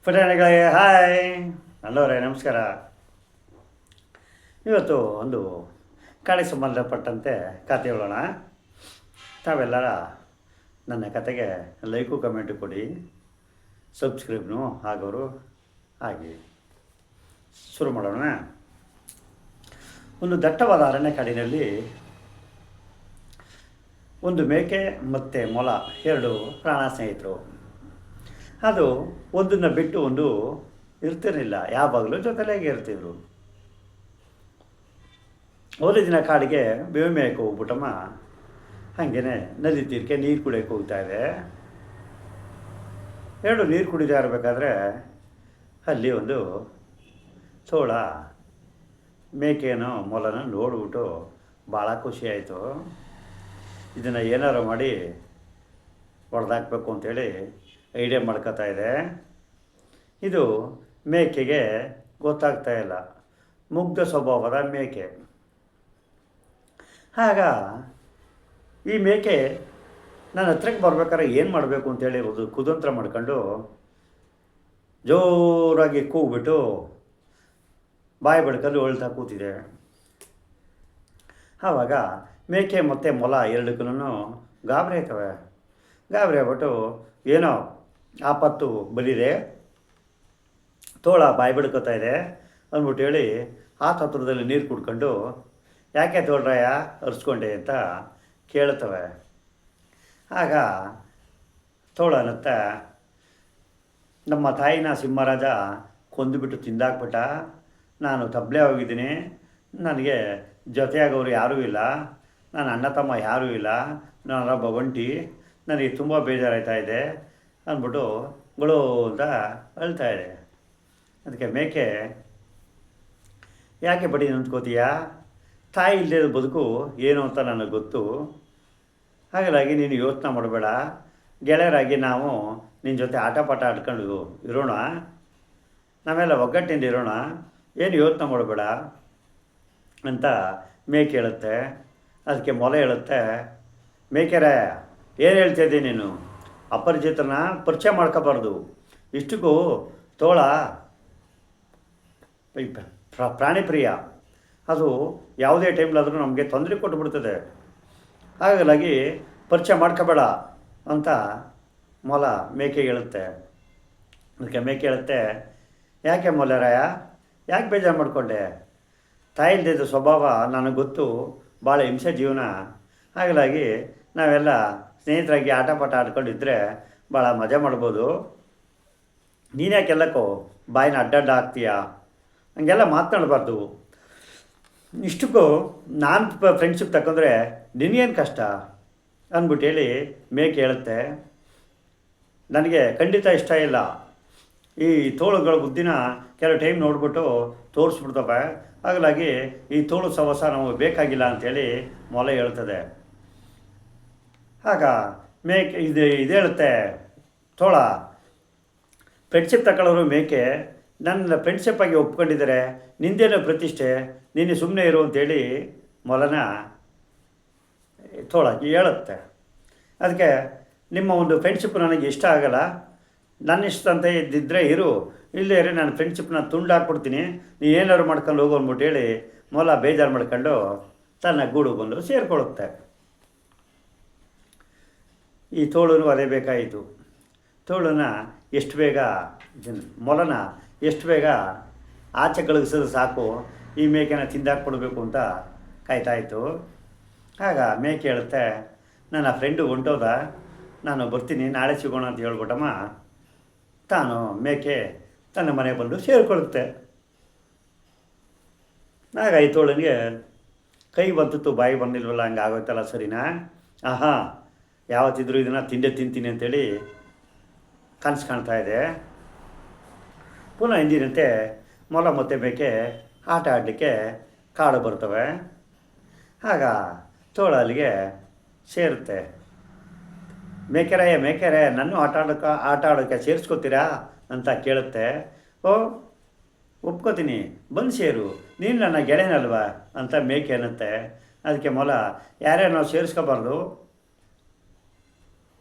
ಪುಟಾಣಿಗಳೇ hi, ಅಲ್ಲವರೇ ನಮಸ್ಕಾರ. ಇವತ್ತು ಒಂದು ಕಾಡಿಗೆ ಸಂಬಂಧಪಟ್ಟಂತೆ ಕತೆ ಹೇಳೋಣ. ತಾವೆಲ್ಲರ ನನ್ನ ಕತೆಗೆ ಲೈಕು ಕಮೆಂಟು ಕೊಡಿ, ಸಬ್ಸ್ಕ್ರೈಬ್ನು ಆಗೋರು ಹಾಗೆ. ಶುರು ಮಾಡೋಣ. ಒಂದು ದಟ್ಟವಾದ ಅರಣ್ಯ ಕಾಡಿನಲ್ಲಿ ಒಂದು ಮೇಕೆ ಮತ್ತು ಮೊಲ ಎರಡು ಪ್ರಾಣ ಸ್ನೇಹಿತರು. ಅದು ಒಂದನ್ನು ಬಿಟ್ಟು ಒಂದು ಇರ್ತಿರಲಿಲ್ಲ, ಯಾವಾಗಲೂ ಜೊತೆಲಾಗೆ ಇರ್ತಿದ್ರು. ಒಂದು ದಿನ ಕಾಡಿಗೆ ಬೇವು ಮೇಯಕ್ಕೆ ಹೋಗ್ಬಿಟ್ಟಮ್ಮ ಹಾಗೇನೆ ನದಿ ತೀರಕ್ಕೆ ನೀರು ಕುಡಿಯೋಕ್ಕೆ ಹೋಗ್ತಾ ಇದೆ. ಎರಡು ನೀರು ಕುಡಿತಾ ಇರಬೇಕಾದ್ರೆ ಅಲ್ಲಿ ಒಂದು ತೋಳ ಮೇಕೆನೋ ಮೊಲನ ನೋಡ್ಬಿಟ್ಟು ಭಾಳ ಖುಷಿಯಾಯಿತು. ಇದನ್ನು ಏನಾರು ಮಾಡಿ ಹೊಡೆದಾಕ್ಬೇಕು ಅಂಥೇಳಿ ಐಡಿಯಾ ಮಾಡ್ಕೋತಾ ಇದೆ. ಇದು ಮೇಕೆಗೆ ಗೊತ್ತಾಗ್ತಾ ಇಲ್ಲ, ಮುಗ್ಧ ಸ್ವಭಾವದ ಮೇಕೆ. ಆಗ ಈ ಮೇಕೆ ನನ್ನ ಹತ್ರಕ್ಕೆ ಬರ್ಬೇಕಾದ್ರೆ ಏನು ಮಾಡಬೇಕು ಅಂತೇಳಿ ಕುತಂತ್ರ ಮಾಡ್ಕೊಂಡು ಜೋರಾಗಿ ಕೂಗ್ಬಿಟ್ಟು ಬಾಯಿ ಬಡ್ಕೊಂಡು ಅಳ್ತಾ ಕೂತಿದೆ. ಆವಾಗ ಮೇಕೆ ಮತ್ತು ಮೊಲ ಎರಡಕ್ಕೂ ಗಾಬರಿ ಆಯ್ತವೆ. ಗಾಬರಿ ಆಗ್ಬಿಟ್ಟು ಏನೋ ಆಪತ್ತು ಬಲಿದೆ, ತೋಳ ಬಾಯಿ ಬಿಡ್ಕೋತಾ ಇದೆ ಅಂದ್ಬಿಟ್ಟು ಹೇಳಿ ಆ ತತ್ವದಲ್ಲಿ ನೀರು ಕುಡ್ಕೊಂಡು ಯಾಕೆ ತೋಳ್ರಾಯ ಅರ್ಸ್ಕೊಂಡೆ ಅಂತ ಕೇಳ್ತವೆ. ಆಗ ತೋಳ ಅನ್ನತ್ತ, ನಮ್ಮ ತಾಯಿನ ಸಿಂಹರಾಜ ಕೊಂದುಬಿಟ್ಟು ತಿಂದಾಕ್ಬಿಟ್ಟ, ನಾನು ತಬ್ಲೆ ಹೋಗಿದ್ದೀನಿ, ನನಗೆ ಜೊತೆಯಾಗವರು ಯಾರೂ ಇಲ್ಲ, ನನ್ನ ಅಣ್ಣ ತಮ್ಮ ಯಾರೂ ಇಲ್ಲ, ನಾನು ಒಂಟಿ, ನನಗೆ ತುಂಬ ಬೇಜಾರಾಯ್ತಾ ಇದೆ ಅಂದ್ಬಿಟ್ಟು ಗಳು ಅಂತ ಅಳ್ತಾ ಇದೆ. ಅದಕ್ಕೆ ಮೇಕೆ, ಯಾಕೆ ಬಡಿ ನಿಂತ್ಕೋತೀಯ, ತಾಯಿ ಇಲ್ಲದೆ ಬದುಕು ಏನು ಅಂತ ನನಗೆ ಗೊತ್ತು, ಹಾಗಾಗಿ ನೀನು ಯೋಚನೆ ಮಾಡಬೇಡ, ಗೆಳೆಯರಾಗಿ ನಾವು ನಿನ್ನ ಜೊತೆ ಆಟ ಪಾಠ ಆಡ್ಕೊಂಡು ಇರೋಣ, ನಾವೆಲ್ಲ ಒಗ್ಗಟ್ಟಿಂದ ಇರೋಣ, ಏನು ಯೋಚನೆ ಮಾಡಬೇಡ ಅಂತ ಮೇಕೆ ಹೇಳುತ್ತೆ. ಅದಕ್ಕೆ ಮೊಲ ಹೇಳುತ್ತೆ, ಮೇಕೆರೆ ಏನು ಹೇಳ್ತಾಯಿದ್ದೀನಿ ನೀನು, ಅಪರಿಚಿತನ ಪರಿಚಯ ಮಾಡ್ಕೋಬಾರ್ದು, ಇಷ್ಟಕ್ಕೂ ತೋಳ ಪ್ರಾಣಿ ಪ್ರಿಯ, ಅದು ಯಾವುದೇ ಟೈಮ್ಲಾದರೂ ನಮಗೆ ತೊಂದರೆ ಕೊಟ್ಟುಬಿಡ್ತದೆ, ಹಾಗಾಗಿ ಪರಿಚಯ ಮಾಡ್ಕೋಬೇಡ ಅಂತ ಮೊಲ ಮೇಕೆ ಹೇಳುತ್ತೆ. ಅದಕ್ಕೆ ಮೇಕೆ ಹೇಳುತ್ತೆ, ಯಾಕೆ ಮೊಲರಾಯ, ಯಾಕೆ ಬೇಜಾರು ಮಾಡಿಕೊಂಡೆ, ತಾಯಿಲ್ದಿದ್ದ ಸ್ವಭಾವ ನನಗೆ ಗೊತ್ತು, ಭಾಳ ಹಿಂಸೆ ಜೀವನ, ಹಾಗಾಗಿ ನಾವೆಲ್ಲ ಸ್ನೇಹಿತರಾಗಿ ಆಟ ಪಾಠ ಆಡ್ಕೊಂಡಿದ್ರೆ ಭಾಳ ಮಜಾ ಮಾಡ್ಬೋದು, ನೀನ್ಯಾಕೆಲ್ಲಕ್ಕೋ ಬಾಯಿನ ಅಡ್ಡಡ್ಡ ಹಾಕ್ತೀಯ, ಹಂಗೆಲ್ಲ ಮಾತನಾಡಬಾರ್ದು, ಇಷ್ಟಕ್ಕೂ ನಾನು ಫ್ರೆಂಡ್ಶಿಪ್ ತಗೊಂಡ್ರೆ ನಿನಗೇನು ಕಷ್ಟ ಅಂದ್ಬಿಟ್ಟು ಹೇಳಿ ಮೇಕೆ ಹೇಳುತ್ತೆ. ನನಗೆ ಖಂಡಿತ ಇಷ್ಟ ಇಲ್ಲ, ಈ ತೋಳುಗಳ ಬುದ್ಧಿನ ಕೆಲವು ಟೈಮ್ ನೋಡ್ಬಿಟ್ಟು ತೋರಿಸ್ಬಿಡ್ತವೆ, ಹಾಗಾಗಿ ಈ ತೋಳು ಸವಸ ನಮಗೆ ಬೇಕಾಗಿಲ್ಲ ಅಂಥೇಳಿ ಮೊಲ ಹೇಳ್ತದೆ. ಆಗ ಮೇಕೆ ಇದು ಹೇಳುತ್ತೆ, ತೋಳ ಫ್ರೆಂಡ್ಶಿಪ್ ತಗೊಳ್ಳೋರು ಮೇಕೆ ನನ್ನ ಫ್ರೆಂಡ್ಶಿಪ್ಪಾಗಿ ಒಪ್ಕೊಂಡಿದ್ದಾರೆ, ನಿಂದೇನೋ ಪ್ರತಿಷ್ಠೆ, ನೀನು ಸುಮ್ಮನೆ ಇರು ಅಂತೇಳಿ ಮೊಲನ ತೋಳ ಹೇಳುತ್ತೆ. ಅದಕ್ಕೆ ನಿಮ್ಮ ಒಂದು ಫ್ರೆಂಡ್ಶಿಪ್ ನನಗೆ ಇಷ್ಟ ಆಗಲ್ಲ, ನನ್ನ ಇಷ್ಟ ಅಂತ ಇದ್ದಿದ್ದರೆ ಇರು, ಇಲ್ಲೇ ಇರಿ, ನಾನು ಫ್ರೆಂಡ್ಶಿಪ್ನ ತುಂಡಾಕ್ಬಿಡ್ತೀನಿ, ನೀ ಏನಾದ್ರು ಮಾಡ್ಕೊಂಡು ಹೋಗು ಅಂದ್ಬಿಟ್ಟು ಹೇಳಿ ಮೊಲ ಬೇಜಾರು ಮಾಡ್ಕೊಂಡು ತನ್ನ ಗೂಡು ಬಂದು ಸೇರಿಕೊಳ್ಳುತ್ತೆ. ಈ ತೋಳನು ಅದೇ ಬೇಕಾಯಿತು. ತೋಳನ ಎಷ್ಟು ಬೇಗ ಮೊಲನ ಎಷ್ಟು ಬೇಗ ಆಚೆ ಕಳಗಿಸಿದ್ರೆ ಸಾಕು, ಈ ಮೇಕೆನ ತಿಂದಾಕ್ಬಿಡ್ಬೇಕು ಅಂತ ಕಾಯ್ತಾಯಿತು. ಆಗ ಮೇಕೆ ಹೇಳುತ್ತೆ, ನನ್ನ ಫ್ರೆಂಡು ಹೊಂಟೋದ, ನಾನು ಬರ್ತೀನಿ, ನಾಳೆ ಸಿಗೋಣ ಅಂತ ಹೇಳ್ಬಿಟ್ಟಮ್ಮ ತಾನು ಮೇಕೆ ತನ್ನ ಮನೆಗೆ ಬಂದು ಸೇರಿಕೊಳ್ಳುತ್ತೆ. ಆಗ ಈ ತೋಳನಿಗೆ ಕೈ ಬಂತು, ಬಾಯಿ ಬಂದಿಲ್ವಲ್ಲ, ಹಂಗೆ ಆಗೋಯ್ತಲ್ಲ, ಸರಿನಾ, ಆಹಾ ಯಾವತ್ತಿದ್ರೂ ಇದನ್ನು ತಿಂತೀನಿ ಅಂತೇಳಿ ಕನಸು ಕಾಣ್ತಾ ಇದೆ. ಪುನಃ ಹಿಂದಿನಂತೆ ಮೊಲ ಮತ್ತು ಮೇಕೆ ಆಟ ಆಡಲಿಕ್ಕೆ ಕಾಡು ಬರ್ತವೆ. ಆಗ ತೋಳ ಅಲ್ಲಿಗೆ ಸೇರುತ್ತೆ. ಮೇಕೆರೆ ನನ್ನ ಆಟ ಆಡೋಕ್ಕೆ ಸೇರಿಸ್ಕೊತೀರಾ ಅಂತ ಕೇಳುತ್ತೆ. ಓ ಒಪ್ಕೋತೀನಿ, ಬಂದು ಸೇರು, ನೀನು ನನ್ನ ಗೆಳೆಯನಲ್ವಾ ಅಂತ ಮೇಕೆ ಅನ್ನತ್ತೆ. ಅದಕ್ಕೆ ಮೊಲ, ಯಾರ್ಯಾರು ನಾವು ಸೇರಿಸ್ಕೋಬಾರ್ದು,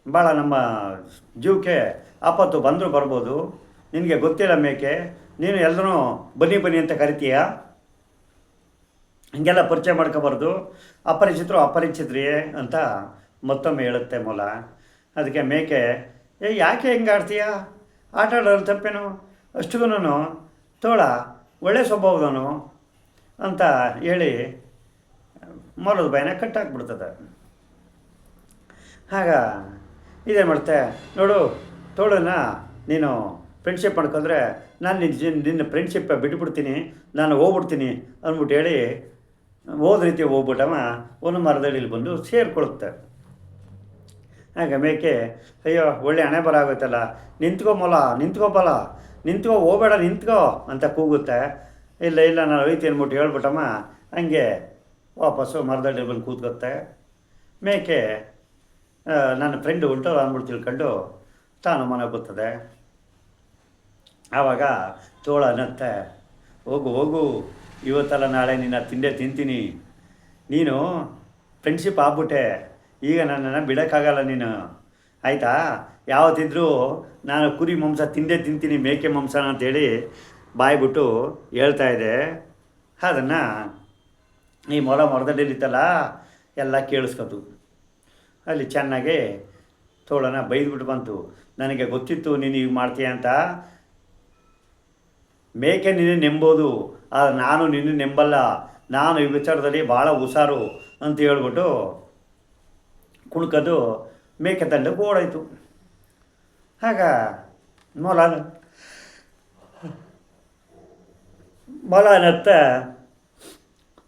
ಭಾಳ ನಮ್ಮ ಜೀವಕ್ಕೆ ಆಪತ್ತು ಬಂದರೂ ಬರ್ಬೋದು, ನಿನಗೆ ಗೊತ್ತಿಲ್ಲ ಮೇಕೆ, ನೀನು ಎಲ್ಲರೂ ಬನ್ನಿ ಬನ್ನಿ ಅಂತ ಕರಿತೀಯ, ಹೀಗೆಲ್ಲ ಪರಿಚಯ ಮಾಡ್ಕೊಬಾರ್ದು, ಅಪರಿಚಿತರು ಅಪರಿಚಿತ್ರಿಯೇ ಅಂತ ಮತ್ತೊಮ್ಮೆ ಹೇಳುತ್ತೆ ಮೊಲ. ಅದಕ್ಕೆ ಮೇಕೆ, ಯಾಕೆ ಹಿಂಗೆ ಆಡ್ತೀಯ, ಆಟ ಆಡೋದು ತಪ್ಪೇನು, ಅಷ್ಟಿಗೂ ತೋಳ ಒಳ್ಳೆ ಸ್ವಭಾವದವನು ಅಂತ ಹೇಳಿ ಮೊಲದ ಬಾಯಿನ ಕಟ್ಟಾಕ್ಬಿಡ್ತದೆ. ಆಗ ಇದೇನು ಮಾಡುತ್ತೆ, ನೋಡು ತೋಳನ್ನ ನೀನು ಫ್ರೆಂಡ್ಶಿಪ್ ಮಾಡ್ಕೊಂಡ್ರೆ ನಾನು ನಿನ್ನ ಫ್ರೆಂಡ್ಶಿಪ್ ಬಿಟ್ಬಿಡ್ತೀನಿ, ನಾನು ಹೋಗ್ಬಿಡ್ತೀನಿ ಅಂದ್ಬಿಟ್ಟು ಹೇಳಿ ಹೋದ ರೀತಿ ಹೋಗ್ಬಿಟ್ಟವ ಒಂದು ಮರದಡಿಯಲ್ಲಿ ಬಂದು ಸೇರಿಕೊಳ್ಳುತ್ತೆ. ಆಗ ಮೇಕೆ, ಅಯ್ಯೋ ಒಳ್ಳೆ ಹಣೆ ಬರ ಆಗುತ್ತಲ್ಲ, ನಿಂತ್ಕೋ ಮೊಲ, ನಿಂತ್ಕೋಬಲ್ಲ, ನಿಂತ್ಕೋ, ಹೋಗಬೇಡ, ನಿಂತ್ಕೋ ಅಂತ ಕೂಗುತ್ತೆ. ಇಲ್ಲ ಇಲ್ಲ ನಾನು ಹೋಯ್ತು ಅಂದ್ಬಿಟ್ಟು ಹೇಳ್ಬಿಟ್ಟಮ್ಮ ಹಂಗೆ ವಾಪಸ್ಸು ಮರದಡಿ ಬಂದು ಕೂತ್ಕೊತ್ತೆ. ಮೇಕೆ ನನ್ನ ಫ್ರೆಂಡು ಉಂಟು ಅಂದ್ಬಿಟ್ಟು ತಿಳ್ಕೊಂಡು ತಾನು ಮನೆಗೆ ಬರ್ತದೆ. ಆವಾಗ ತೋಳ ಅನ್ನತ್ತೆ, ಹೋಗು ಹೋಗು, ಇವತ್ತಲ್ಲ ನಾಳೆ ನಿನ್ನ ತಿಂದೇ ತಿಂತೀನಿ, ನೀನು ಫ್ರೆಂಡ್ಶಿಪ್ ಆಗ್ಬಿಟ್ಟೆ, ಈಗ ನನ್ನನ್ನು ಬಿಡೋಕ್ಕಾಗಲ್ಲ ನೀನು, ಆಯಿತಾ, ಯಾವತ್ತಿದ್ರೂ ನಾನು ಕುರಿ ಮಾಂಸ ತಿಂದೇ ತಿಂತೀನಿ, ಮೇಕೆ ಮಾಂಸನ ಅಂತೇಳಿ ಬಾಯ್ಬಿಟ್ಟು ಹೇಳ್ತಾಯಿದೆ. ಅದನ್ನು ಈ ಮೊಲ ಮರದಲ್ಲಿತ್ತಲ್ಲ ಎಲ್ಲ ಕೇಳಿಸ್ಕೊತು. ಅಲ್ಲಿ ಚೆನ್ನಾಗಿ ತೋಳನ ಬೈದ್ಬಿಟ್ಟು ಬಂತು, ನನಗೆ ಗೊತ್ತಿತ್ತು ನೀನು ಈಗ ಮಾಡ್ತೀಯ ಅಂತ, ಮೇಕೆ ನಿನ್ನೆ ನೆಂಬೋದು, ಆದರೆ ನಾನು ನಿನ್ನೆ ನೆಂಬಲ್ಲ, ನಾನು ಈ ವಿಚಾರದಲ್ಲಿ ಭಾಳ ಹುಷಾರು ಅಂತ ಹೇಳ್ಬಿಟ್ಟು ಕುಣ್ಕೋದು ಮೇಕೆ ತಂಡಕ್ಕೆ ಓಡಾಯಿತು. ಆಗ ಮೊಲ ಅನ್ನತ್ತೆ,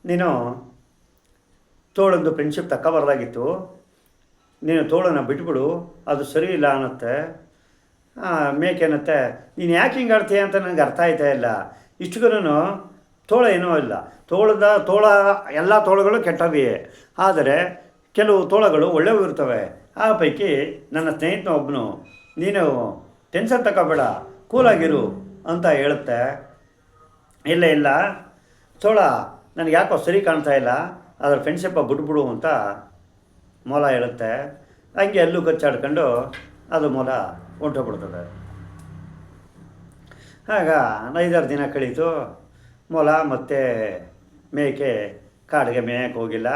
ನೀನು ತೋಳಂದು ಫ್ರೆಂಡ್ಶಿಪ್ ತಗೊಬಾರ್ದಾಗಿತ್ತು, ನೀನು ತೋಳನ್ನು ಬಿಟ್ಬಿಡು, ಅದು ಸರಿ ಇಲ್ಲ ಅನ್ನತ್ತೆ. ಮೇಕೆ ಅನ್ನತ್ತೆ, ನೀನು ಯಾಕೆ ಹಿಂಗೆ ಆಡ್ತೀಯ ಅಂತ ನನಗೆ ಅರ್ಥ ಆಯ್ತಾ ಇಲ್ಲ, ಇಷ್ಟುಗೂ ತೋಳ ಏನೂ ಇಲ್ಲ, ತೋಳ ಎಲ್ಲ ತೋಳಗಳು ಕೆಟ್ಟವಿಯೇ, ಆದರೆ ಕೆಲವು ತೋಳಗಳು ಒಳ್ಳೆಯವು ಇರ್ತವೆ, ಆ ಪೈಕಿ ನನ್ನ ಸ್ನೇಹಿತನ ಒಬ್ಬನು, ನೀನು ಟೆನ್ಷನ್ ತಗೋಬೇಡ, ಕೂಲಾಗಿರು ಅಂತ ಹೇಳುತ್ತೆ. ಇಲ್ಲ ಇಲ್ಲ ತೋಳ ನನಗೆ ಯಾಕೋ ಸರಿ ಕಾಣ್ತಾ ಇಲ್ಲ, ಅದರ ಫ್ರೆಂಡ್ಶಿಪ್ಪ ಬಿಟ್ಬಿಡು ಅಂತ ಮೊಲ ಹೇಳುತ್ತೆ. ಹಂಗೆ ಅಲ್ಲೂ ಕಚ್ಚಾಡ್ಕೊಂಡು ಅದು ಮೊಲ ಹೊಂಟೋಗ್ಬಿಡ್ತದೆ. ಆಗ 5-6 ದಿನ ಕಳೀತು. ಮೊಲ ಮತ್ತು ಮೇಕೆ ಕಾಡಿಗೆ ಮೇಯಕ್ಕೆ ಹೋಗಿಲ್ಲ.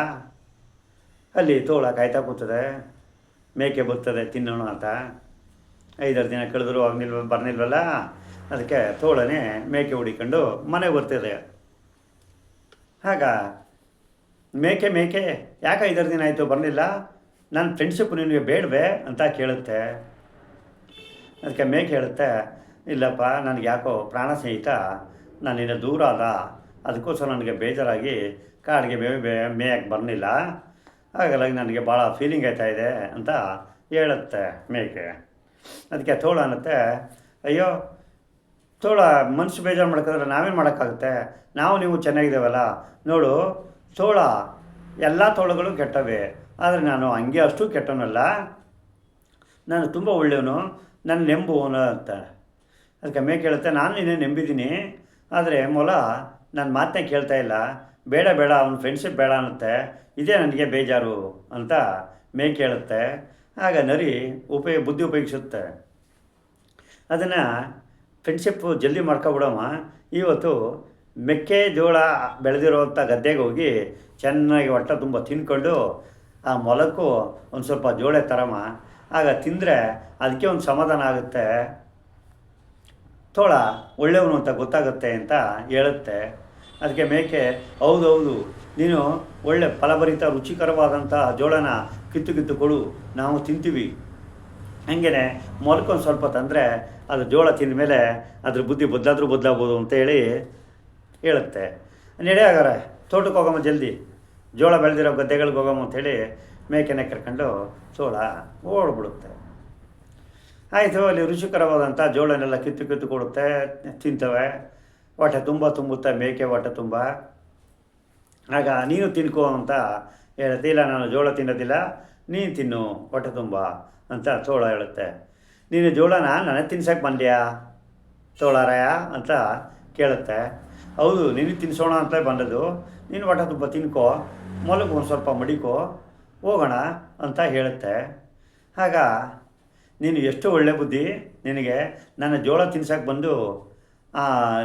ಅಲ್ಲಿ ತೋಳ ಕಾಯ್ತಾ ಕೂತದೆ, ಮೇಕೆ ಬರ್ತದೆ ತಿನ್ನೋಣ ಅಂತ. 5-6 ದಿನ ಕಳೆದ್ರು ಬರ್ನಿಲ್ವಲ್ಲ, ಅದಕ್ಕೆ ತೋಳನೇ ಮೇಕೆ ಹುಡಿಕೊಂಡು ಮನೆಗೆ ಬರ್ತಿದೆ. ಆಗ ಮೇಕೆ ಯಾಕೆ 5-6 ದಿನ ಆಯಿತು ಬರಲಿಲ್ಲ, ನನ್ನ ಫ್ರೆಂಡ್ಶಿಪ್ ನಿನಗೆ ಬೇಡವೇ ಅಂತ ಕೇಳುತ್ತೆ. ಅದಕ್ಕೆ ಮೇಕೆ ಹೇಳುತ್ತೆ, ಇಲ್ಲಪ್ಪ, ನನಗೆ ಯಾಕೋ ಪ್ರಾಣ ಸ್ನೇಹಿತ ನಾನಿನ್ನ ದೂರ ಅದ, ಅದಕ್ಕೋಸ್ಕರ ನನಗೆ ಬೇಜಾರಾಗಿ ಕಾಡಿಗೆ ಮೇಯಕ್ಕೆ ಬರಲಿಲ್ಲ, ಹಾಗಾಗಿ ನನಗೆ ಭಾಳ ಫೀಲಿಂಗ್ ಆಯ್ತಾಯಿದೆ ಅಂತ ಹೇಳುತ್ತೆ ಮೇಕೆ. ಅದಕ್ಕೆ ತೋಳ ಅನ್ನತ್ತೆ, ಅಯ್ಯೋ ತೋಳ, ಮನಸ್ಸು ಬೇಜಾರು ಮಾಡ್ಕೊಂಡ್ರೆ ನಾವೇನು ಮಾಡೋಕ್ಕಾಗುತ್ತೆ, ನಾವು ನೀವು ಚೆನ್ನಾಗಿದ್ದೇವಲ್ಲ, ನೋಡು ತೋಳ ಎಲ್ಲ ತೋಳಗಳು ಕೆಟ್ಟವೆ, ಆದರೆ ನಾನು ಹಂಗೆ ಅಷ್ಟು ಕೆಟ್ಟವನಲ್ಲ, ನಾನು ತುಂಬ ಒಳ್ಳೆಯವನು, ನನ್ನ ನೆಂಬುವನು ಅಂತ. ಅದಕ್ಕೆ ಮೇಕೆ ಹೇಳುತ್ತೆ, ನಾನು ನಿನ್ನೆ ನೆಂಬಿದ್ದೀನಿ, ಆದರೆ ಮೊಲ ನನ್ನ ಮಾತನ್ನೇ ಕೇಳ್ತಾ ಇಲ್ಲ, ಬೇಡ ಬೇಡ ಅವನ ಫ್ರೆಂಡ್ಶಿಪ್ ಬೇಡ ಅನ್ನತ್ತೆ, ಇದೇ ನನಗೆ ಬೇಜಾರು ಅಂತ ಮೇಕೆ ಹೇಳುತ್ತೆ. ಆಗ ನರಿ ಬುದ್ಧಿ ಉಪಯೋಗಿಸುತ್ತೆ, ಅದನ್ನು ಫ್ರೆಂಡ್ಶಿಪ್ಪು ಜಲ್ದಿ ಮಾಡ್ಕೊಬಿಡಮ್ಮ, ಇವತ್ತು ಮೆಕ್ಕೆಜೋಳ ಬೆಳೆದಿರೋವಂಥ ಗದ್ದೆಗೆ ಹೋಗಿ ಚೆನ್ನಾಗಿ ಹೊಟ್ಟೆ ತುಂಬ ತಿನ್ಕೊಂಡು ಆ ಮೊಲಕ್ಕೂ ಒಂದು ಸ್ವಲ್ಪ ಜೋಳ ತರಮ್ಮ, ಆಗ ತಿಂದರೆ ಅದಕ್ಕೆ ಒಂದು ಸಮಾಧಾನ ಆಗುತ್ತೆ, ತೋಳ ಒಳ್ಳೆಯವನು ಅಂತ ಗೊತ್ತಾಗುತ್ತೆ ಅಂತ ಹೇಳುತ್ತೆ. ಅದಕ್ಕೆ ಮೇಕೆ, ಹೌದೌದು, ನೀನು ಒಳ್ಳೆ ಫಲಭರಿತ ರುಚಿಕರವಾದಂಥ ಜೋಳನ ಕಿತ್ತು ಕೊಡು, ನಾವು ತಿಂತೀವಿ, ಹಾಗೇ ಮೊಲಕ್ಕೊಂದು ಸ್ವಲ್ಪ ತಂದರೆ ಅದು ಜೋಳ ತಿಂದ ಮೇಲೆ ಅದ್ರ ಬುದ್ಧಿ ಬದಲಾಗ್ಬೋದು ಅಂತೇಳಿ ಹೇಳುತ್ತೆ. ನಡೆಯಾಗಾರ ತೋಟಕ್ಕೆ ಹೋಗಮ್ಮ, ಜಲ್ದಿ ಜೋಳ ಬೆಳೆದಿರೋ ಗದ್ದೆಗಳಿಗೆ ಹೋಗಮ್ಮ ಅಂಥೇಳಿ ಮೇಕೆನೇ ಕರ್ಕೊಂಡು ತೋಳ ಓಡ್ಬಿಡುತ್ತೆ. ಆಯಿತು, ಅಲ್ಲಿ ರುಚಿಕರವಾದಂಥ ಜೋಳನೆಲ್ಲ ಕಿತ್ತು ಕೊಡುತ್ತೆ, ತಿಂತವೆ, ಹೊಟ್ಟೆ ತುಂಬ ತುಂಬುತ್ತೆ ಮೇಕೆ ಹೊಟ್ಟೆ ತುಂಬ. ಆಗ ನೀನು ತಿನ್ಕೋ ಅಂತ ಹೇಳುತ್ತೆ, ಇಲ್ಲ ನಾನು ಜೋಳ ತಿನ್ನೋದಿಲ್ಲ, ನೀನು ತಿನ್ನು ಹೊಟ್ಟೆ ತುಂಬ ಅಂತ ತೋಳ ಹೇಳುತ್ತೆ. ನೀನು ಜೋಳನ ನನಗೆ ತಿನ್ಸಕ್ಕೆ ಬಂದ್ಯಾ ತೋಳರಾಯ ಅಂತ ಕೇಳುತ್ತೆ. ಹೌದು, ನಿನಗೆ ತಿನ್ನಿಸೋಣ ಅಂತಲೇ ಬಂದದ್ದು, ನೀನು ಹೊಟ್ಟೆ ತುಂಬ ತಿನ್ಕೋ, ಮೊಲಕ್ಕೆ ಒಂದು ಸ್ವಲ್ಪ ಮಡಿಕೋ, ಹೋಗೋಣ ಅಂತ ಹೇಳುತ್ತೆ. ಆಗ ನೀನು ಎಷ್ಟು ಒಳ್ಳೆ ಬುದ್ಧಿ ನಿನಗೆ, ನನ್ನ ಜೋಳ ತಿನ್ಸಕ್ಕೆ ಬಂದು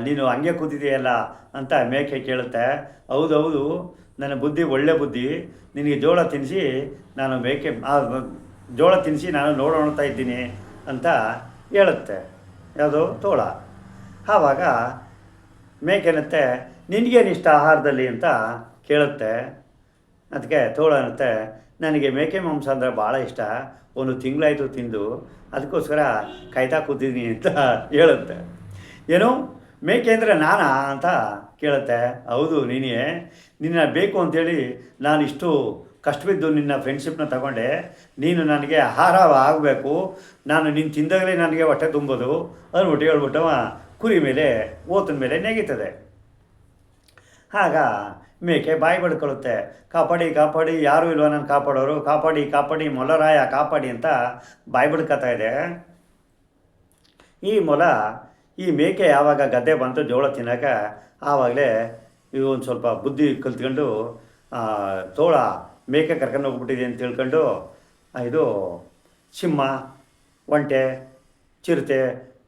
ನೀನು ಹಂಗೆ ಕೂತಿದೆಯಲ್ಲ ಅಂತ ಮೇಕೆ ಕೇಳುತ್ತೆ. ಹೌದೌದು, ನನ್ನ ಬುದ್ಧಿ ಒಳ್ಳೆ ಬುದ್ಧಿ, ನಿನಗೆ ಜೋಳ ತಿನ್ನಿಸಿ ನಾನು ಜೋಳ ತಿನ್ನಿಸಿ ನಾನು ನೋಡೋಣ್ತಾ ಇದ್ದೀನಿ ಅಂತ ಹೇಳುತ್ತೆ ಯಾವುದು ತೋಳ. ಆವಾಗ ಮೇಕೆನತ್ತೆ ನಿನಗೇನಿಷ್ಟ ಆಹಾರದಲ್ಲಿ ಅಂತ ಕೇಳುತ್ತೆ. ಅದಕ್ಕೆ ತೋಳ ಅನ್ನತ್ತೆ, ನನಗೆ ಮೇಕೆ ಮಾಂಸ ಅಂದರೆ ಭಾಳ ಇಷ್ಟ, ಒಂದು ತಿಂಗಳಾಯಿತು ತಿಂದು, ಅದಕ್ಕೋಸ್ಕರ ಕಾಯ್ತಾ ಕೂತಿದ್ದೀನಿ ಅಂತ ಹೇಳುತ್ತೆ. ಏನು ಮೇಕೆ ಅಂದರೆ ನಾನಾ ಅಂತ ಕೇಳುತ್ತೆ. ಹೌದು ನೀನೇ, ನಿನ್ನ ಬೇಕು ಅಂಥೇಳಿ ನಾನು ಇಷ್ಟು ಕಷ್ಟಬಿದ್ದು ನಿನ್ನ ಫ್ರೆಂಡ್ಶಿಪ್ನ ತಗೊಂಡೆ, ನೀನು ನನಗೆ ಆಹಾರ ಆಗಬೇಕು, ನಾನು ನೀನು ತಿಂದಾಗಲೇ ನನಗೆ ಹೊಟ್ಟೆ ತುಂಬೋದು ಅಂದ್ಬಿಟ್ಟು ಹೇಳ್ಬಿಟ್ಟವ ಕುರಿ ಮೇಲೆ ಓತನ ಮೇಲೆ ನೆಗೀತದೆ. ಆಗ ಮೇಕೆ ಬಾಯಿ ಬಡ್ಕೊಳ್ಳುತ್ತೆ, ಕಾಪಾಡಿ ಕಾಪಾಡಿ, ಯಾರೂ ಇಲ್ವ ನಾನು ಕಾಪಾಡೋರು, ಕಾಪಾಡಿ ಕಾಪಾಡಿ ಮೊಲರಾಯ ಕಾಪಾಡಿ ಅಂತ ಬಾಯಿ ಬಡ್ಕೊತಾ ಇದೆ. ಈ ಮೇಕೆ ಯಾವಾಗ ಗದ್ದೆ ಬಂತು ಜೋಳ ತಿನ್ನೋಕ, ಆವಾಗಲೇ ಇವು ಒಂದು ಸ್ವಲ್ಪ ಬುದ್ಧಿ ಕಲ್ತ್ಕೊಂಡು ತೋಳ ಮೇಕೆ ಕರ್ಕೊಂಡು ಹೋಗ್ಬಿಟ್ಟಿದೆ ಅಂತ ತಿಳ್ಕೊಂಡು ಇದು ಸಿಂಹ, ಒಂಟೆ, ಚಿರತೆ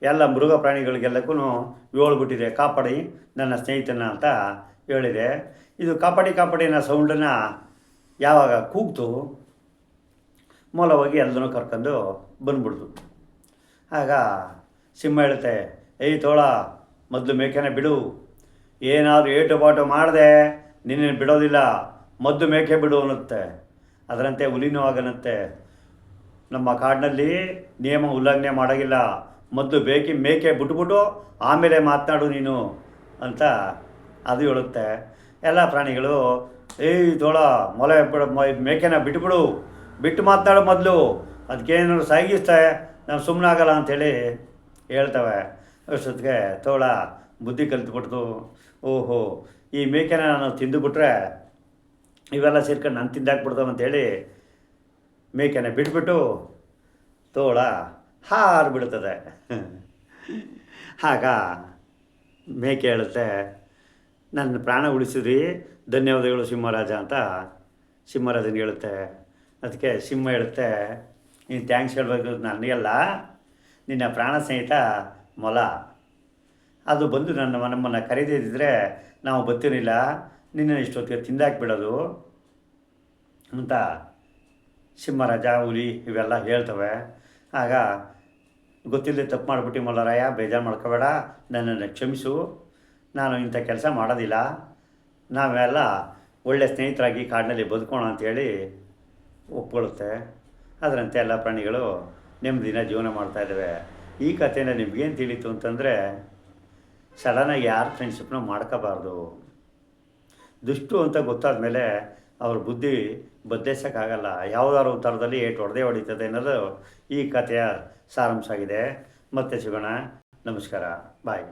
ಎಲ್ಲ ಮೃಗ ಪ್ರಾಣಿಗಳಿಗೆಲ್ಲಕ್ಕೂ ಹೇಳ್ಬಿಟ್ಟಿದೆ, ಕಾಪಾಡಿ ನನ್ನ ಸ್ನೇಹಿತನ ಅಂತ ಹೇಳಿದೆ. ಇದು ಕಾಪಾಡಿ ಕಾಪಾಡಿ ಅನ್ನೋ ಸೌಂಡನ್ನು ಯಾವಾಗ ಕೂಗ್ತು, ಮೊಲ ಹೋಗಿ ಎಲ್ಲನೂ ಕರ್ಕೊಂಡು ಬಂದ್ಬಿಡ್ತು. ಆಗ ಸಿಂಹ ಹೇಳುತ್ತೆ, ಏಯ್ ತೋಳ, ಮೊದಲು ಮೇಕೆನ ಬಿಡು, ಏನಾದರೂ ಏಟು ಬಾಟು ಮಾಡಿದೆ ನಿನ್ನೇನು ಬಿಡೋದಿಲ್ಲ, ಮೊದಲು ಮೇಕೆ ಬಿಡು ಅನ್ನುತ್ತೆ. ಅದರಂತೆ ಹುಲಿನೂ ಆಗನತ್ತೆ, ನಮ್ಮ ಕಾಡಿನಲ್ಲಿ ನಿಯಮ ಉಲ್ಲಂಘನೆ ಮಾಡೋಂಗಿಲ್ಲ, ಮೊದಲು ಮೇಕೆ ಬಿಟ್ಬಿಟ್ಟು ಆಮೇಲೆ ಮಾತನಾಡು ನೀನು ಅಂತ ಅದು ಹೇಳುತ್ತೆ. ಎಲ್ಲ ಪ್ರಾಣಿಗಳು, ಏಯ್ ತೋಳ, ಮೇಕೆನ ಬಿಟ್ಟು ಮಾತನಾಡು ಮೊದಲು, ಅದಕ್ಕೇನಾದ್ರು ಸಾಗಿಸ್ತಾರೆ, ನಾನು ಸುಮ್ಮನಾಗಲ್ಲ ಅಂಥೇಳಿ ಹೇಳ್ತವೆ. ಅಷ್ಟೊತ್ತಿಗೆ ತೋಳ ಬುದ್ಧಿ ಕಲಿತ್ಬಿಡ್ತು, ಓಹೋ ಈ ಮೇಕೆನ ನಾನು ತಿಂದುಬಿಟ್ರೆ ಇವೆಲ್ಲ ಸೇರ್ಕೊಂಡು ನಾನು ತಿಂದಾಕ್ಬಿಡ್ತಾವೆ ಅಂಥೇಳಿ ಮೇಕೆನ ಬಿಟ್ಬಿಟ್ಟು ತೋಳ ಹಾರಿಬಿಡ್ತದೆ. ಆಗ ಮೇಕೆ ಹೇಳುತ್ತೆ, ನನ್ನ ಪ್ರಾಣ ಉಳಿಸಿದ್ರಿ, ಧನ್ಯವಾದಗಳು ಸಿಂಹರಾಜ ಅಂತ ಸಿಂಹರಾಜನಿಗೆ ಹೇಳುತ್ತೆ. ಅದಕ್ಕೆ ಸಿಂಹ ಹೇಳುತ್ತೆ, ನೀನು ಥ್ಯಾಂಕ್ಸ್ ಹೇಳಬೇಕು ನನಗೆಲ್ಲ, ನಿನ್ನ ಪ್ರಾಣ ಸ್ನೇಹಿತ ಮೊಲ ಅದು ಬಂದು ನಮ್ಮನ್ನು ಕರೀದಿದ್ದರೆ ನಾವು ಬರ್ತಿರಲಿಲ್ಲ, ನಿನ್ನ ಇಷ್ಟೊತ್ತಿಗೆ ತಿಂದಾಕ್ಬಿಡೋದು ಅಂತ ಸಿಂಹರಾಜ, ಹುಲಿ ಇವೆಲ್ಲ ಹೇಳ್ತವೆ. ಆಗ ಗೊತ್ತಿಲ್ಲದೆ ತಪ್ಪು ಮಾಡಿಬಿಟ್ಟು ಮೊಲರಾಯ, ಬೇಜಾರು ಮಾಡ್ಕೋಬೇಡ, ನನ್ನನ್ನು ಕ್ಷಮಿಸು, ನಾನು ಇಂಥ ಕೆಲಸ ಮಾಡೋದಿಲ್ಲ, ನಾವೆಲ್ಲ ಒಳ್ಳೆಯ ಸ್ನೇಹಿತರಾಗಿ ಕಾಡಿನಲ್ಲಿ ಬದುಕೋಣ ಅಂಥೇಳಿ ಒಪ್ಕೊಳ್ಳುತ್ತೆ. ಅದರಂತೆ ಎಲ್ಲ ಪ್ರಾಣಿಗಳು ನೆಮ್ಮದಿನ ಜೀವನ ಮಾಡ್ತಾಯಿದ್ದಾವೆ. ಈ ಕಥೆನ ನಿಮಗೇನು ತಿಳಿತು ಅಂತಂದರೆ, ಸಡನ್ನಾಗಿ ಯಾರು ಫ್ರೆಂಡ್ಶಿಪ್ನ ಮಾಡ್ಕೋಬಾರ್ದು. ದುಷ್ಟು ಅಂತ ಗೊತ್ತಾದ ಮೇಲೆ ಅವ್ರ ಬುದ್ಧಿ ಬದಲಿಸೋಕ್ಕಾಗಲ್ಲ, ಯಾವುದಾದ್ರು ಥರದಲ್ಲಿ ಏಟು ಹೊಡೆದೇ ಅನ್ನೋದು ಈ ಕಥೆಯ ಸಾರಾಂಶ ಆಗಿದೆ. ಮತ್ತೆ ಸಿಗೋಣ. ನಮಸ್ಕಾರ, ಬಾಯ್.